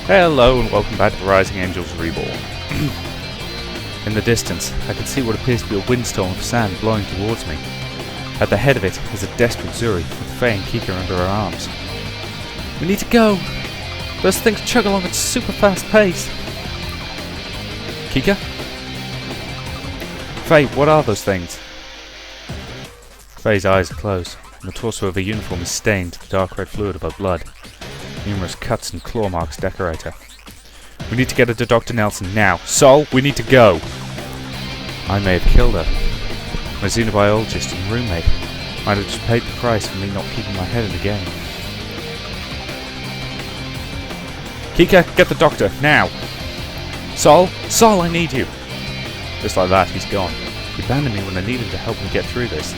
Hello and welcome back to Rising Angels Reborn. In the distance, I can see what appears to be a windstorm of sand blowing towards me. At the head of it is a desperate Zuri with Faye and Kika under her arms. We need to go! Those things chug along at super fast pace! Kika? Faye, what are those things? Faye's eyes are closed, and the torso of her uniform is stained with the dark red fluid of her blood. Numerous cuts and claw marks decorate her. We need to get her to Dr. Nelson now. Sol, we need to go! I may have killed her. My xenobiologist and roommate might have just paid the price for me not keeping my head in the game. Kika, get the doctor, now! Sol, I need you! Just like that, he's gone. He abandoned me when I needed to help him get through this.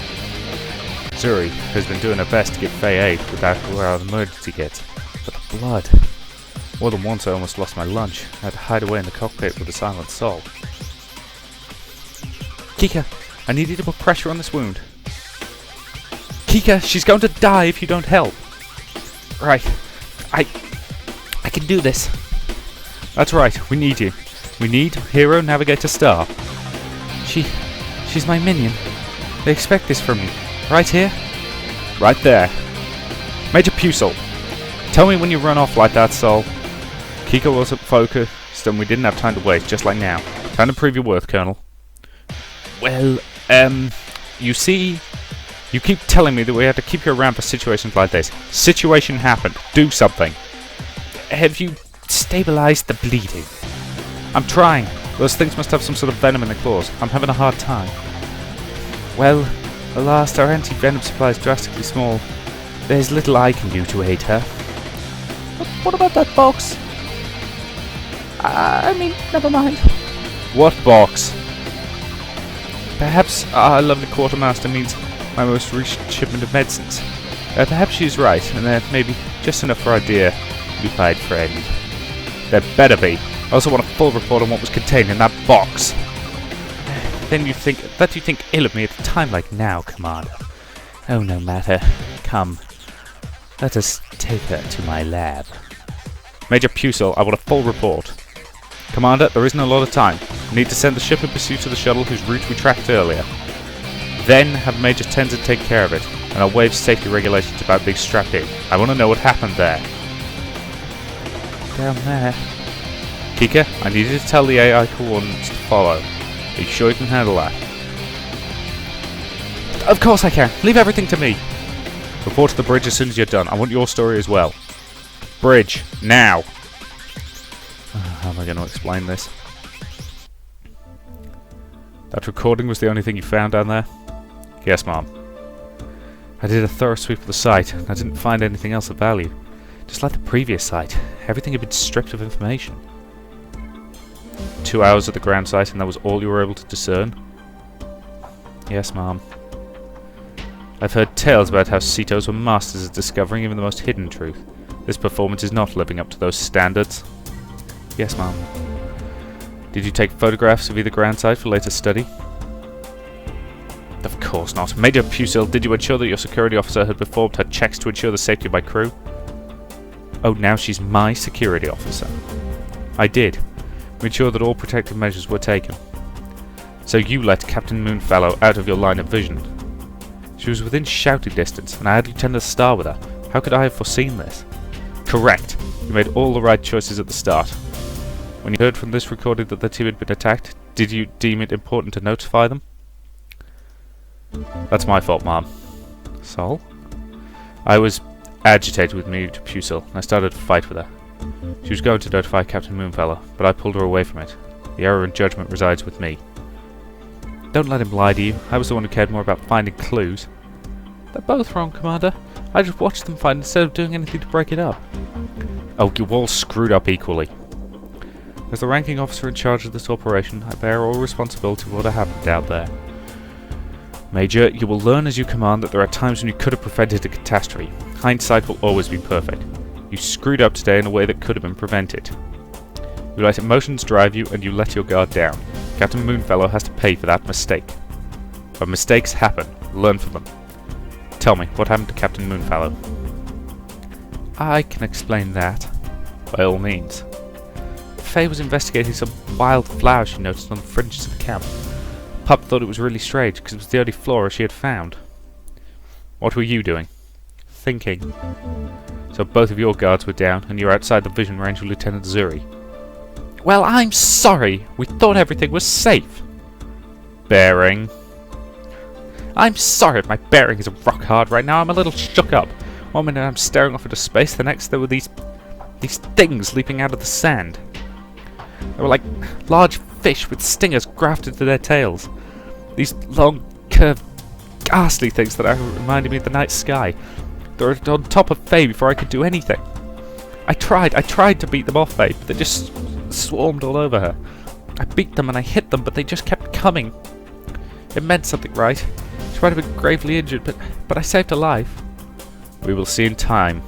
Zuri has been doing her best to get Faye aid without our emergency kit. But the blood... More than once I almost lost my lunch. I had to hide away in the cockpit with a silent Sol. Kika, I need you to put pressure on this wound. Kika, she's going to die if you don't help. Right. I can do this. That's right, we need you. We need Hero Navigator Star. She's my minion. They expect this from me. Right here? Right there. Major Pusel. Tell me when you run off like that, Sol. Kika wasn't focused and we didn't have time to waste, just like now. Time to prove your worth, Colonel. Well, you see... You keep telling me that we have to keep you around for situations like this. Situation happened. Do something. Have you stabilized the bleeding? I'm trying. Those things must have some sort of venom in their claws. I'm having a hard time. Well, alas, our anti-venom supply is drastically small. There's little I can do to aid her. But what about that box? Never mind. What box? Perhaps our lovely quartermaster means my most recent shipment of medicines. Perhaps she's right, and there may be just enough for our dear, replied friend. There better be. I also want a full report on what was contained in that box. Then you think ill of me at a time like now, Commander. Oh, no matter. Come. Let us take her to my lab. Major Pusel, I want a full report. Commander, there isn't a lot of time. We need to send the ship in pursuit of the shuttle whose route we tracked earlier. Then have Major Tenzin take care of it, and I'll waive safety regulations about being strapped in. I want to know what happened there. Down there. Kika, I need you to tell the AI coordinates to follow. Are you sure you can handle that? Of course I can. Leave everything to me. Report to the bridge as soon as you're done. I want your story as well. Bridge, now. How am I going to explain this? That recording was the only thing you found down there? Yes, Mom. I did a thorough sweep of the site, and I didn't find anything else of value. Just like the previous site, everything had been stripped of information. 2 hours at the ground site, and that was all you were able to discern? Yes, Mom. I've heard tales about how Cetos were masters at discovering even the most hidden truth. This performance is not living up to those standards. Yes, Mom. Did you take photographs of either ground site for later study? Of course not. Major Pusel, did you ensure that your security officer had performed her checks to ensure the safety of my crew? Oh, now she's my security officer. I did. We ensured that all protective measures were taken. So you let Captain Moonfellow out of your line of vision. She was within shouting distance, and I had Lieutenant Star with her. How could I have foreseen this? Correct. You made all the right choices at the start. When you heard from this recording that the team had been attacked, did you deem it important to notify them? That's my fault, Mom. Sol? I was agitated with Major Pusel, and I started a fight with her. She was going to notify Captain Moonfellow, but I pulled her away from it. The error in judgment resides with me. Don't let him lie to you. I was the one who cared more about finding clues. They're both wrong, Commander. I just watched them find instead of doing anything to break it up. Oh, you all screwed up equally. As the ranking officer in charge of this operation, I bear all responsibility for what happened out there. Major, you will learn as you command that there are times when you could have prevented a catastrophe. Hindsight will always be perfect. You screwed up today in a way that could have been prevented. You let emotions drive you and you let your guard down. Captain Moonfellow has to pay for that mistake. But mistakes happen. Learn from them. Tell me, what happened to Captain Moonfellow? I can explain that. By all means. Faye was investigating some wild flower she noticed on the fringes of the camp. Pup thought it was really strange because it was the only flora she had found. What were you doing? Thinking. So both of your guards were down, and you're outside the vision range of Lieutenant Zuri. Well, I'm sorry. We thought everything was safe. Bearing. I'm sorry if my bearing is rock hard right now. I'm a little shook up. One minute I'm staring off into space, the next there were these things leaping out of the sand. They were like large fish with stingers grafted to their tails. These long, curved, ghastly things that reminded me of the night sky. They were on top of Faye before I could do anything. I tried to beat them off Faye, but they just swarmed all over her. I beat them and I hit them, but they just kept coming. It meant something, right? She might have been gravely injured, but I saved her life. We will see in time.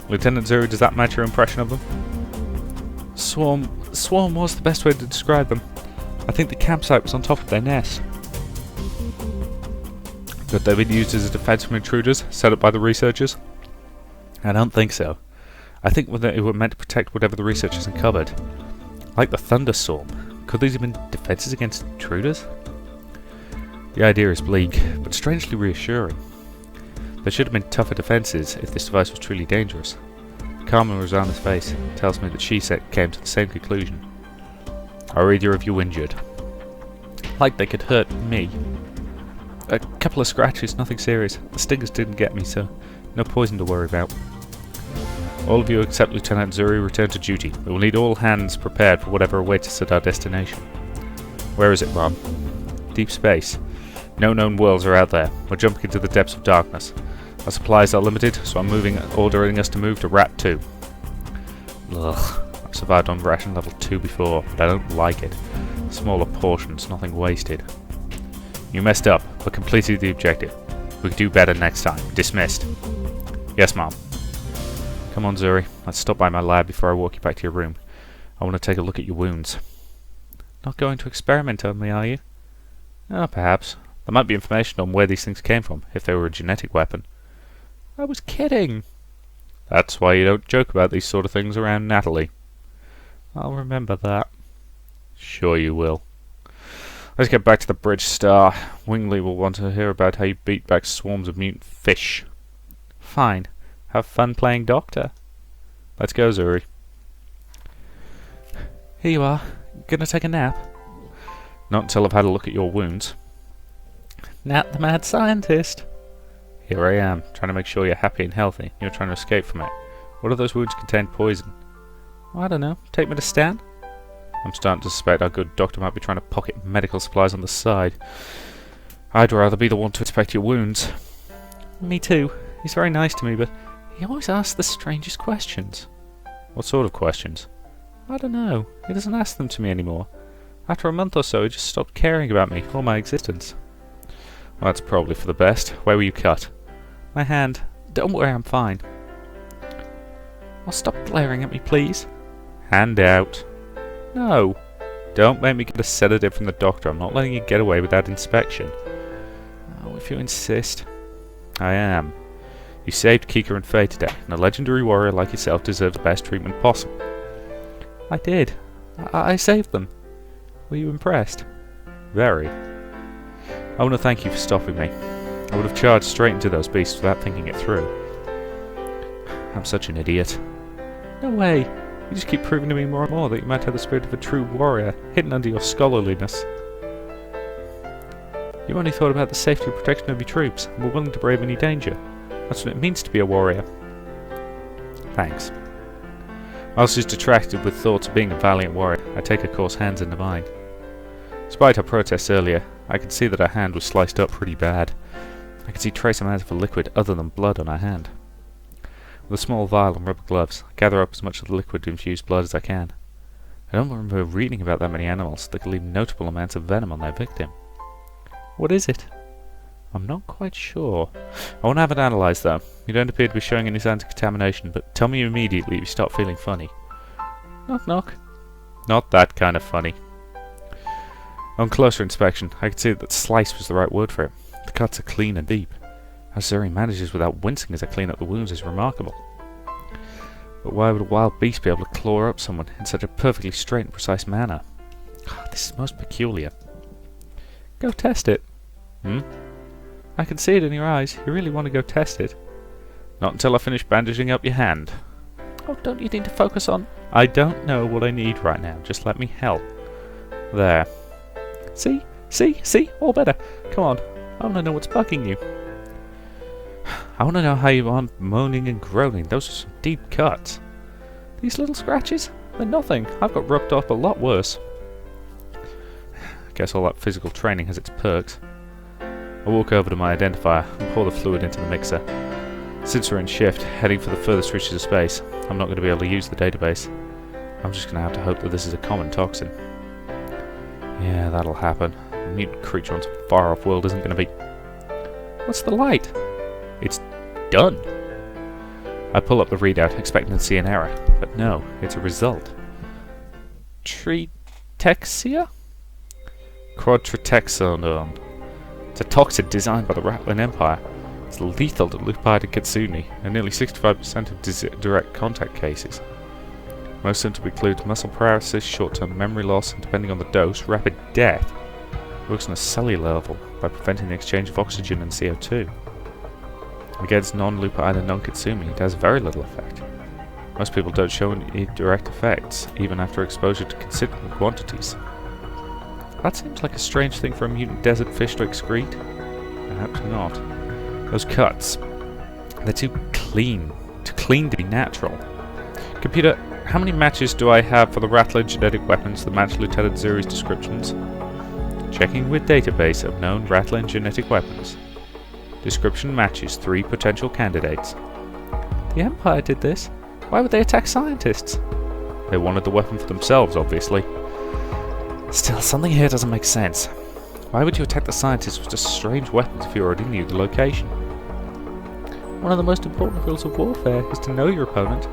Lieutenant Zuri, does that match your impression of them? Swarm was the best way to describe them. I think the campsite was on top of their nest. Could they have been used as a defense from intruders set up by the researchers? I don't think so. I think they were meant to protect whatever the researchers uncovered. Like the thunderstorm. Could these have been defenses against intruders? The idea is bleak, but strangely reassuring. There should have been tougher defenses if this device was truly dangerous. The calm on Rosanna's face tells me that she came to the same conclusion. Are either of you injured? Like they could hurt me. A couple of scratches, nothing serious. The stingers didn't get me, so no poison to worry about. All of you except Lieutenant Zuri return to duty. We will need all hands prepared for whatever awaits us at our destination. Where is it, Mom? Deep space. No known worlds are out there. We're jumping into the depths of darkness. Our supplies are limited, so I'm ordering us to move to Rat 2. Ugh. I've survived on ration level 2 before, but I don't like it. Smaller portions, nothing wasted. You messed up, but completed the objective. We could do better next time. Dismissed. Yes, Mom. Come on, Zuri. Let's stop by my lab before I walk you back to your room. I want to take a look at your wounds. Not going to experiment on me, are you? Oh, perhaps. There might be information on where these things came from, if they were a genetic weapon. I was kidding. That's why you don't joke about these sort of things around Natalie. I'll remember that. Sure you will. Let's get back to the Bridge Star. Wingley will want to hear about how you beat back swarms of mutant fish. Fine. Have fun playing doctor. Let's go, Zuri. Here you are. Gonna take a nap? Not until I've had a look at your wounds. Nat the mad scientist. Here I am, trying to make sure you're happy and healthy. You're trying to escape from it. What if those wounds contain poison? I don't know. Take me to Stan? I'm starting to suspect our good doctor might be trying to pocket medical supplies on the side. I'd rather be the one to inspect your wounds. Me too. He's very nice to me, but he always asks the strangest questions. What sort of questions? I don't know. He doesn't ask them to me anymore. After a month or so, he just stopped caring about me or my existence. Well, that's probably for the best. Where were you cut? My hand. Don't worry, I'm fine. Well, stop glaring at me, please. Hand out. No. Don't make me get a sedative from the doctor. I'm not letting you get away without inspection. Oh, if you insist. I am. You saved Kika and Faye today, and a legendary warrior like yourself deserves the best treatment possible. I did. I saved them. Were you impressed? Very. I want to thank you for stopping me. I would have charged straight into those beasts without thinking it through. I'm such an idiot. No way. You just keep proving to me more and more that you might have the spirit of a true warrior hidden under your scholarliness. You only thought about the safety and protection of your troops and were willing to brave any danger. That's what it means to be a warrior. Thanks. Whilst she's distracted with thoughts of being a valiant warrior, I take her coarse hands into mine. Despite her protests earlier, I could see that her hand was sliced up pretty bad. I could see trace amounts of a liquid other than blood on her hand. With a small vial and rubber gloves, I gather up as much of the liquid-infused blood as I can. I don't remember reading about that many animals that could leave notable amounts of venom on their victim. What is it? I'm not quite sure. I want to have it analysed though. You don't appear to be showing any signs of contamination, but tell me immediately if you start feeling funny. Knock knock. Not that kind of funny. On closer inspection, I could see that slice was the right word for it. The cuts are clean and deep. How Zuri manages without wincing as I clean up the wounds is remarkable. But why would a wild beast be able to claw up someone in such a perfectly straight and precise manner? This is most peculiar. Go test it. I can see it in your eyes. You really want to go test it? Not until I finish bandaging up your hand. Oh, don't you need to focus on... I don't know what I need right now. Just let me help. There. See? See? See? All better. Come on. I want to know what's bugging you. I want to know how you aren't moaning and groaning. Those are some deep cuts. These little scratches? They're nothing. I've got rubbed off a lot worse. Guess all that physical training has its perks. I walk over to my identifier and pour the fluid into the mixer. Since we're in shift, heading for the furthest reaches of space, I'm not going to be able to use the database. I'm just going to have to hope that this is a common toxin. Yeah, that'll happen. A mutant creature on some far-off world isn't going to be... What's the light? It's done. I pull up the readout, expecting to see an error, but no, it's a result. Tritexia? Quadritexodon. It's a toxin designed by the Rattling Empire. It's lethal to Lupide and Kitsune, and nearly 65% of direct contact cases. Most symptoms include muscle paralysis, short-term memory loss, and depending on the dose, rapid death. It works on a cellular level by preventing the exchange of oxygen and CO2. Against non-Lupide and non-Kitsune, it has very little effect. Most people don't show any direct effects, even after exposure to considerable quantities. That seems like a strange thing for a mutant desert fish to excrete. Perhaps not. Those cuts, they're too clean to be natural. Computer, how many matches do I have for the Rattler genetic weapons that match Lieutenant Zuri's descriptions? Checking with database of known Rattler genetic weapons. Description matches 3 potential candidates. The Empire did this. Why would they attack scientists? They wanted the weapon for themselves, obviously. Still, something here doesn't make sense. Why would you attack the scientists with just strange weapons if you already knew the location? One of the most important rules of warfare is to know your opponent.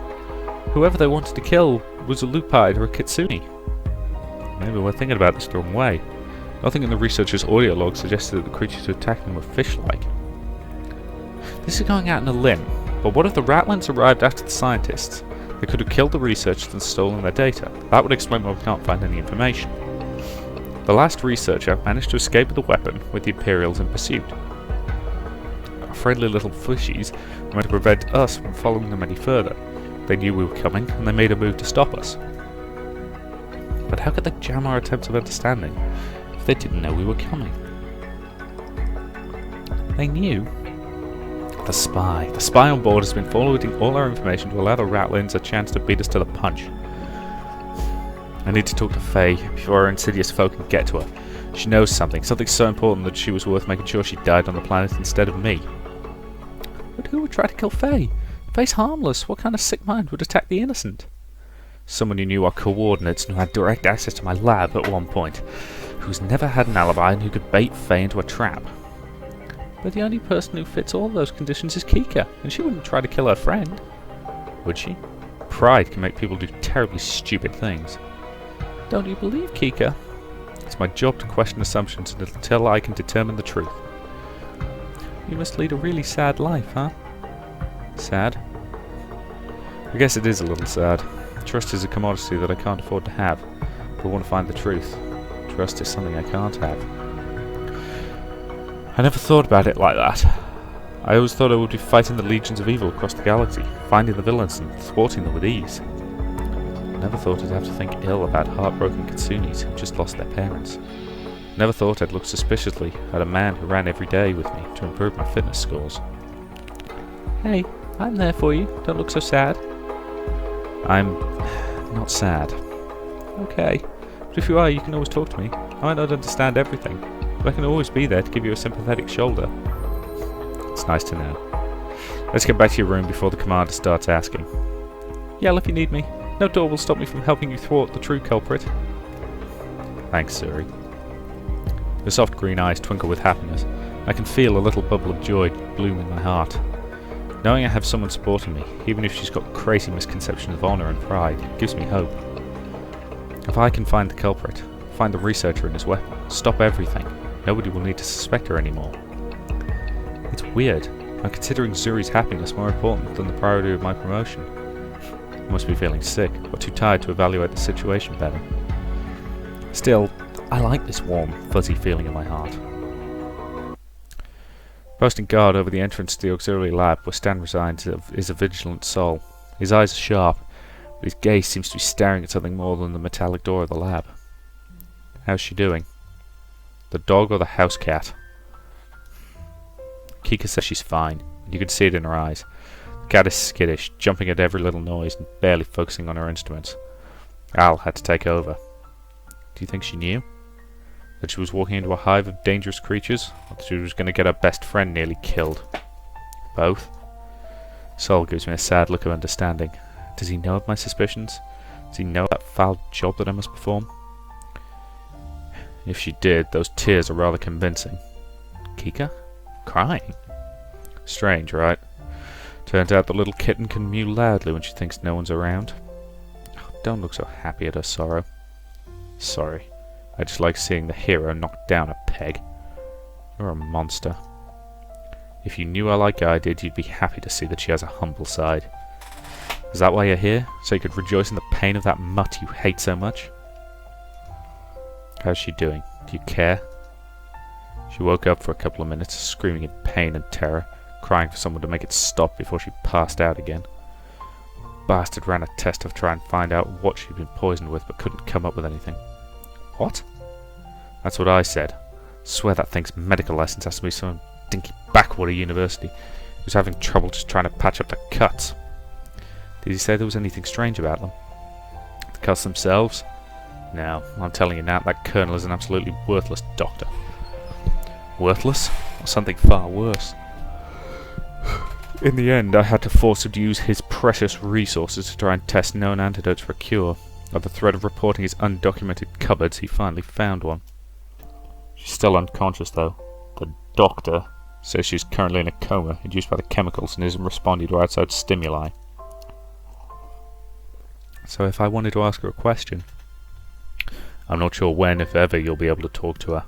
Whoever they wanted to kill was a Lupide or a Kitsune. Maybe we're thinking about this the wrong way. Nothing in the researcher's audio log suggested that the creatures who attacked them were fish-like. This is going out on a limb, but what if the Rattlins arrived after the scientists? They could have killed the researchers and stolen their data. That would explain why we can't find any information. The last researcher managed to escape with the weapon, with the Imperials in pursuit. Our friendly little fishies were meant to prevent us from following them any further. They knew we were coming, and they made a move to stop us. But how could they jam our attempts of understanding if they didn't know we were coming? They knew. The spy on board has been forwarding all our information to allow the Rattlins a chance to beat us to the punch. I need to talk to Faye before our insidious foe can get to her. She knows something so important that she was worth making sure she died on the planet instead of me. But who would try to kill Faye? Faye's harmless. What kind of sick mind would attack the innocent? Someone who knew our coordinates and who had direct access to my lab at one point, who's never had an alibi and who could bait Faye into a trap. But the only person who fits all those conditions is Kika, and she wouldn't try to kill her friend. Would she? Pride can make people do terribly stupid things. Don't you believe Kika? It's my job to question assumptions until I can determine the truth. You must lead a really sad life, huh? Sad? I guess it is a little sad. Trust is a commodity that I can't afford to have, but I want to find the truth. Trust is something I can't have. I never thought about it like that. I always thought I would be fighting the legions of evil across the galaxy, finding the villains and thwarting them with ease. I never thought I'd have to think ill about heartbroken Kitsunes who just lost their parents. Never thought I'd look suspiciously at a man who ran every day with me to improve my fitness scores. Hey, I'm there for you. Don't look so sad. I'm not sad. Okay, but if you are, you can always talk to me. I might not understand everything, but I can always be there to give you a sympathetic shoulder. It's nice to know. Let's get back to your room before the commander starts asking. Yell if you need me. No door will stop me from helping you thwart the true culprit. Thanks, Suri. The soft green eyes twinkle with happiness. I can feel a little bubble of joy bloom in my heart. Knowing I have someone supporting me, even if she's got crazy misconceptions of honour and pride, gives me hope. If I can find the culprit, find the researcher and his weapon, stop everything, nobody will need to suspect her anymore. It's weird. I'm considering Zuri's happiness more important than the priority of my promotion. I must be feeling sick, or too tired to evaluate the situation better. Still, I like this warm, fuzzy feeling in my heart. Posting guard over the entrance to the auxiliary lab where Stan resides is a vigilant soul. His eyes are sharp, but his gaze seems to be staring at something more than the metallic door of the lab. How's she doing? The dog or the house cat? Kika says she's fine, and you can see it in her eyes. The cat is skittish, jumping at every little noise and barely focusing on her instruments. Al had to take over. Do you think she knew? That she was walking into a hive of dangerous creatures? Or that she was going to get her best friend nearly killed? Both? Sol gives me a sad look of understanding. Does he know of my suspicions? Does he know that foul job that I must perform? If she did, those tears are rather convincing. Kika? Crying? Strange, right? Turns out the little kitten can mew loudly when she thinks no one's around. Oh, don't look so happy at her sorrow. Sorry. I just like seeing the hero knock down a peg. You're a monster. If you knew her like I did, you'd be happy to see that she has a humble side. Is that why you're here? So you could rejoice in the pain of that mutt you hate so much? How's she doing? Do you care? She woke up for a couple of minutes, screaming in pain and terror, crying for someone to make it stop before she passed out again. Bastard ran a test to try and find out what she'd been poisoned with, but couldn't come up with anything. What? That's what I said. Swear that thing's medical license has to be some dinky backwater university who's having trouble just trying to patch up the cuts. Did he say there was anything strange about them? The cuts themselves? No, I'm telling you now, that colonel is an absolutely worthless doctor. Worthless? Or something far worse. In the end, I had to force him to use his precious resources to try and test known antidotes for a cure. At the threat of reporting his undocumented cupboards, he finally found one. She's still unconscious, though. The doctor says she's currently in a coma, induced by the chemicals, and isn't responding to outside stimuli. So if I wanted to ask her a question, I'm not sure when, if ever, you'll be able to talk to her.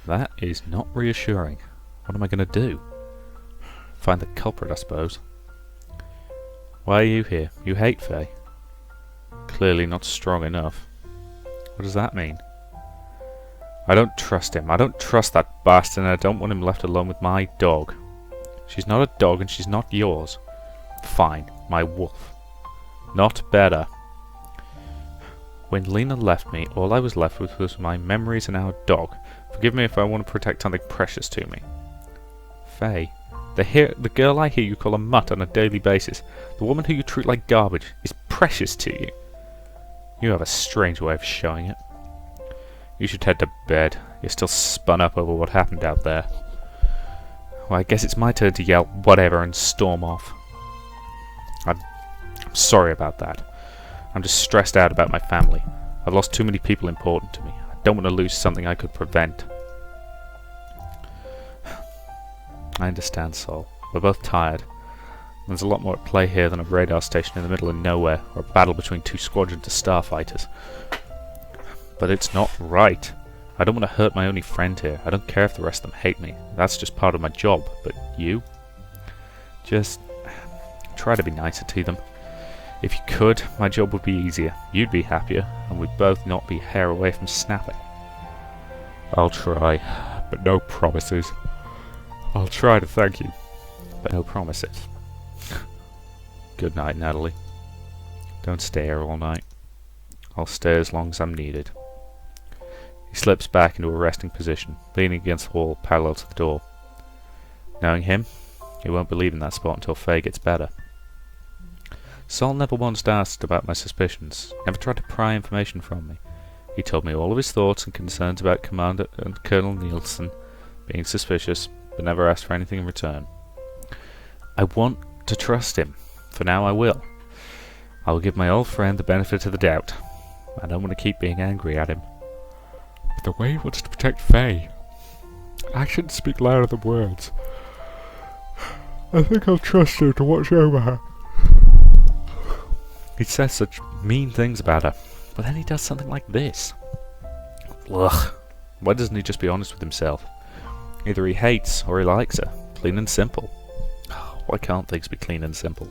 That is not reassuring. What am I going to do? Find the culprit, I suppose. Why are you here? You hate Faye. Clearly not strong enough. What does that mean? I don't trust him. I don't trust that bastard, and I don't want him left alone with my dog. She's not a dog, and she's not yours. Fine, my wolf. Not better. When Lena left me, all I was left with was my memories and our dog. Forgive me if I want to protect something precious to me. Faye, the girl I hear you call a mutt on a daily basis, the woman who you treat like garbage, is precious to you. You have a strange way of showing it. You should head to bed. You're still spun up over what happened out there. Well, I guess it's my turn to yell whatever and storm off. I'm sorry about that. I'm just stressed out about my family. I've lost too many people important to me. I don't want to lose something I could prevent. I understand, Sol. We're both tired. There's a lot more at play here than a radar station in the middle of nowhere, or a battle between two squadrons of starfighters. But it's not right. I don't want to hurt my only friend here. I don't care if the rest of them hate me. That's just part of my job. But you? Just try to be nicer to them. If you could, my job would be easier. You'd be happier, and we'd both not be a hair away from snapping. I'll try, but no promises. I'll try to thank you, but no promises. Good night, Natalie. Don't stay here all night. I'll stay as long as I'm needed. He slips back into a resting position, leaning against the wall parallel to the door. Knowing him, he won't be leaving that spot until Faye gets better. Sol never once asked about my suspicions, never tried to pry information from me. He told me all of his thoughts and concerns about Commander and Colonel Nielsen being suspicious, but never asked for anything in return. I want to trust him. For now I will. I will give my old friend the benefit of the doubt. I don't want to keep being angry at him. But the way he wants to protect Faye. Actions speak louder than words. I think I'll trust her to watch over her. He says such mean things about her, but then he does something like this. Ugh. Why doesn't he just be honest with himself? Either he hates or he likes her. Clean and simple. Why can't things be clean and simple?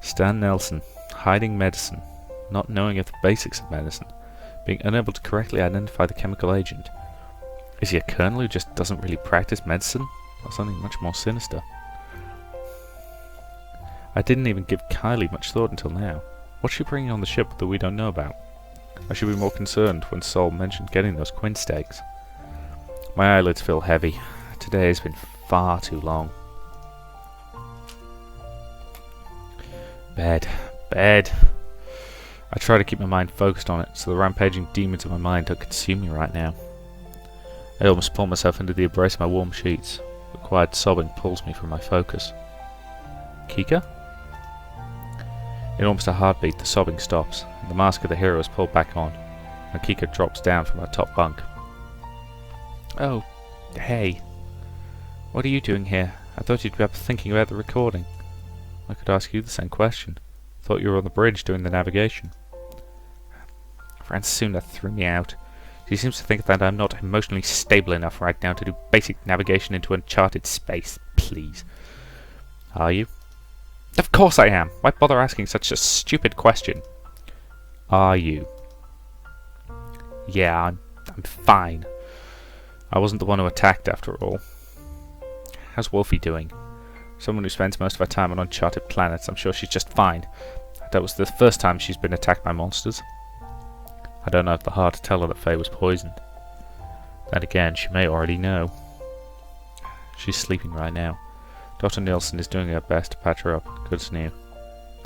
Stan Nelson, hiding medicine, not knowing of the basics of medicine, being unable to correctly identify the chemical agent. Is he a colonel who just doesn't really practice medicine? Or something much more sinister? I didn't even give Kylie much thought until now. What's she bringing on the ship that we don't know about? I should be more concerned when Sol mentioned getting those quin steaks. My eyelids feel heavy. Today has been far too long. Bed. Bed. I try to keep my mind focused on it, so the rampaging demons of my mind don't consume me right now. I almost pull myself into the embrace of my warm sheets. The quiet sobbing pulls me from my focus. Kika? In almost a heartbeat, the sobbing stops, and the mask of the hero is pulled back on, and Kika drops down from her top bunk. Oh, hey. What are you doing here? I thought you'd be up thinking about the recording. I could ask you the same question. Thought you were on the bridge doing the navigation. Francina threw me out. She seems to think that I'm not emotionally stable enough right now to do basic navigation into uncharted space. Please. Are you? Of course I am! Why bother asking such a stupid question? Are you? Yeah, I'm fine. I wasn't the one who attacked after all. How's Wolfie doing? Someone who spends most of her time on uncharted planets, I'm sure she's just fine. That was the first time she's been attacked by monsters. I don't have the heart to tell her that Faye was poisoned. Then again, she may already know. She's sleeping right now. Dr. Nielsen is doing her best to patch her up. Good as new.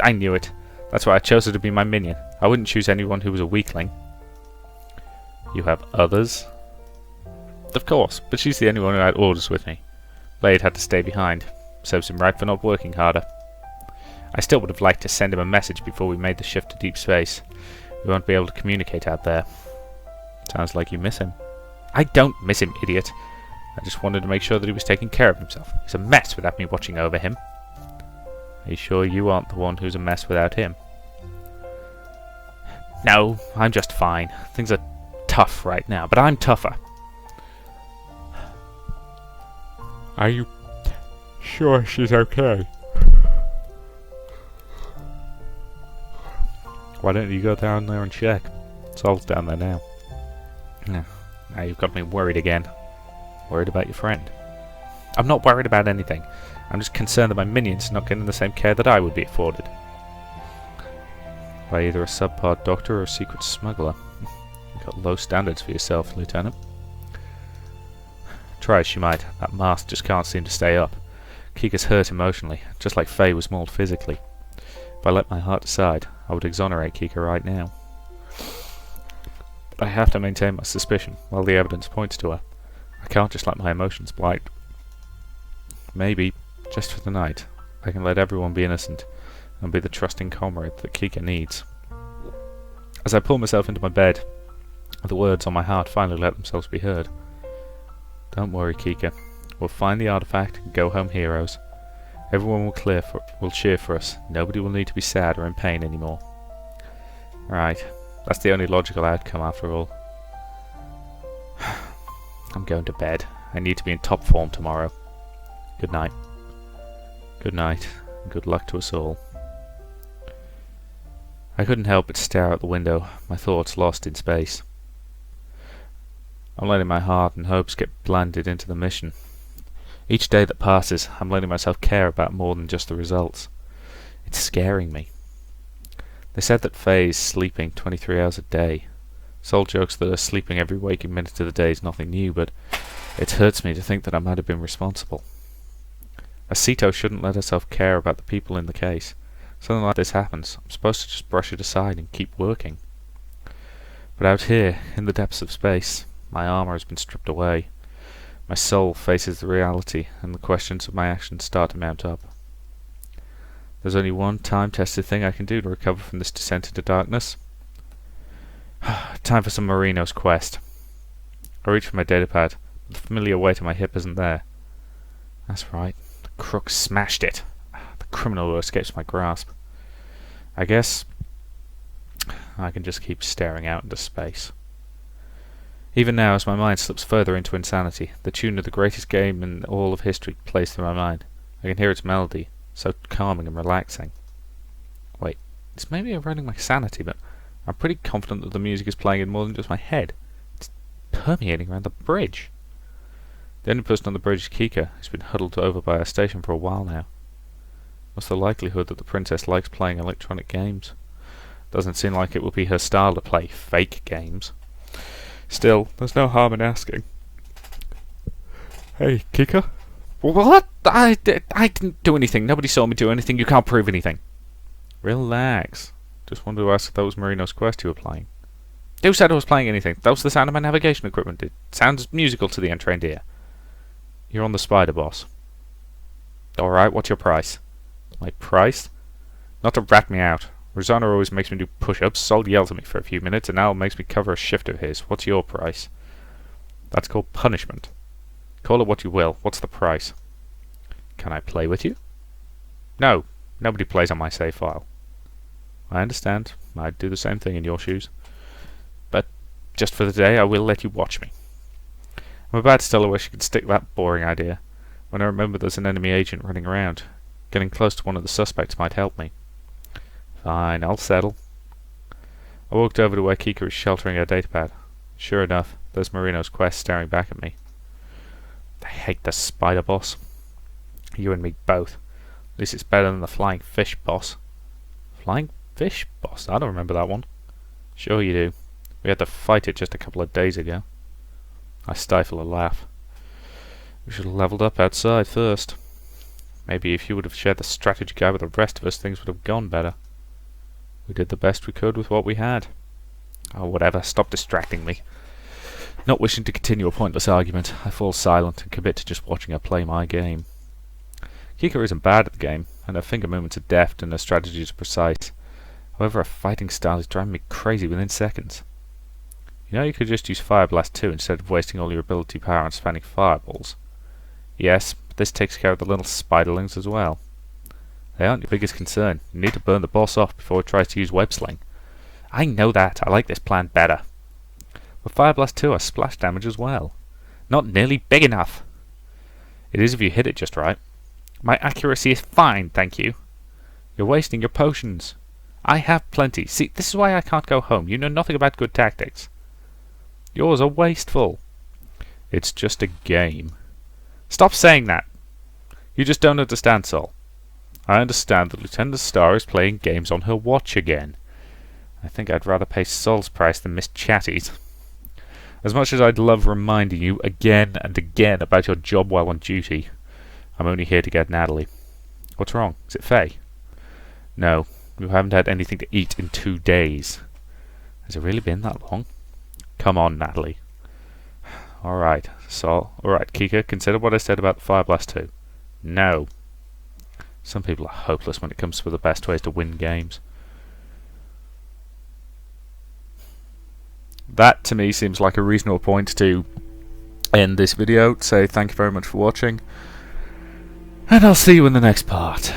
I knew it. That's why I chose her to be my minion. I wouldn't choose anyone who was a weakling. You have others? Of course, but she's the only one who had orders with me. Blade had to stay behind. Serves him right for not working harder. I still would have liked to send him a message before we made the shift to deep space. We won't be able to communicate out there. Sounds like you miss him. I don't miss him, idiot. I just wanted to make sure that he was taking care of himself. He's a mess without me watching over him. Are you sure you aren't the one who's a mess without him? No, I'm just fine. Things are tough right now, but I'm tougher. Are you sure she's okay? Why don't you go down there and check? Sol's down there now. Now you've got me worried again. Worried about your friend. I'm not worried about anything. I'm just concerned that my minions are not getting the same care that I would be afforded. By either a subpar doctor or a secret smuggler. You've got low standards for yourself, Lieutenant. Try as she might, that mask just can't seem to stay up. Kika's hurt emotionally, just like Faye was mauled physically. If I let my heart decide, I would exonerate Kika right now. But I have to maintain my suspicion while the evidence points to her. I can't just let my emotions blight. Maybe, just for the night, I can let everyone be innocent and be the trusting comrade that Kika needs. As I pull myself into my bed, the words on my heart finally let themselves be heard. Don't worry, Kika. We'll find the artifact and go home heroes. Everyone will cheer for us. Nobody will need to be sad or in pain anymore. Right. That's the only logical outcome after all. I'm going to bed. I need to be in top form tomorrow. Good night. Good night, and good luck to us all. I couldn't help but stare out the window, my thoughts lost in space. I'm letting my heart and hopes get blended into the mission. Each day that passes, I'm letting myself care about more than just the results. It's scaring me. They said that Faye is sleeping 23 hours a day. Sol jokes that her sleeping every waking minute of the day is nothing new, but it hurts me to think that I might have been responsible. Acito shouldn't let herself care about the people in the case. Something like this happens, I'm supposed to just brush it aside and keep working. But out here, in the depths of space, my armor has been stripped away. My soul faces the reality, and the questions of my actions start to mount up. There's only one time-tested thing I can do to recover from this descent into darkness. Time for some Marino's quest. I reach for my datapad, but the familiar weight on my hip isn't there. That's right, the crook smashed it. The criminal who escapes my grasp. I guess I can just keep staring out into space. Even now, as my mind slips further into insanity, the tune of the greatest game in all of history plays through my mind. I can hear its melody, so calming and relaxing. It's maybe eroding my sanity, but I'm pretty confident that the music is playing in more than just my head. It's permeating around the bridge. The only person on the bridge is Kika, who's been huddled over by our station for a while now. What's the likelihood that the princess likes playing electronic games? Doesn't seem like it will be her style to play fake games. Still, there's no harm in asking. Hey, Kika? What? I didn't do anything. Nobody saw me do anything. You can't prove anything. Relax. Just wanted to ask if that was Marino's Quest you were playing. Who said I was playing anything? That was the sound of my navigation equipment. It sounds musical to the untrained ear. You're on the spider, boss. Alright, what's your price? My price? Not to rat me out. Rosanna always makes me do push-ups, Sol yells at me for a few minutes, and Al makes me cover a shift of his. What's your price? That's called punishment. Call it what you will. What's the price? Can I play with you? No. Nobody plays on my save file. I understand. I'd do the same thing in your shoes. But just for the day, I will let you watch me. I'm about to tell her where she can stick that boring idea, when I remember there's an enemy agent running around. Getting close to one of the suspects might help me. Fine, I'll settle. I walked over to where Kika was sheltering her datapad. Sure enough, there's Marino's Quest staring back at me. I hate the spider, boss. You and me both. At least it's better than the flying fish, boss. Flying fish, boss? I don't remember that one. Sure you do. We had to fight it just a couple of days ago. I stifle a laugh. We should have levelled up outside first. Maybe if you would have shared the strategy guide with the rest of us, things would have gone better. We did the best we could with what we had. Oh, whatever. Stop distracting me. Not wishing to continue a pointless argument, I fall silent and commit to just watching her play my game. Kika isn't bad at the game, and her finger movements are deft and her strategies are precise. However, her fighting style is driving me crazy within seconds. You know you could just use Fire Blast 2 instead of wasting all your ability power on spamming fireballs. Yes, but this takes care of the little spiderlings as well. They aren't your biggest concern. You need to burn the boss off before it tries to use Web Sling. I know that. I like this plan better. But Fire Blast 2 has splash damage as well. Not nearly big enough. It is if you hit it just right. My accuracy is fine, thank you. You're wasting your potions. I have plenty. See, this is why I can't go home. You know nothing about good tactics. Yours are wasteful. It's just a game. Stop saying that. You just don't understand, Sol. I understand that Lieutenant Star is playing games on her watch again. I think I'd rather pay Sol's price than Miss Chatty's. As much as I'd love reminding you again and again about your job while on duty, I'm only here to get Natalie. What's wrong? Is it Faye? No, you haven't had anything to eat in 2 days. Has it really been that long? Come on, Natalie. Alright, Sol. Alright, Kika, consider what I said about the Fire Blast 2. No. Some people are hopeless when it comes to the best ways to win games. That, to me, seems like a reasonable point to end this video. So, thank you very much for watching. And I'll see you in the next part.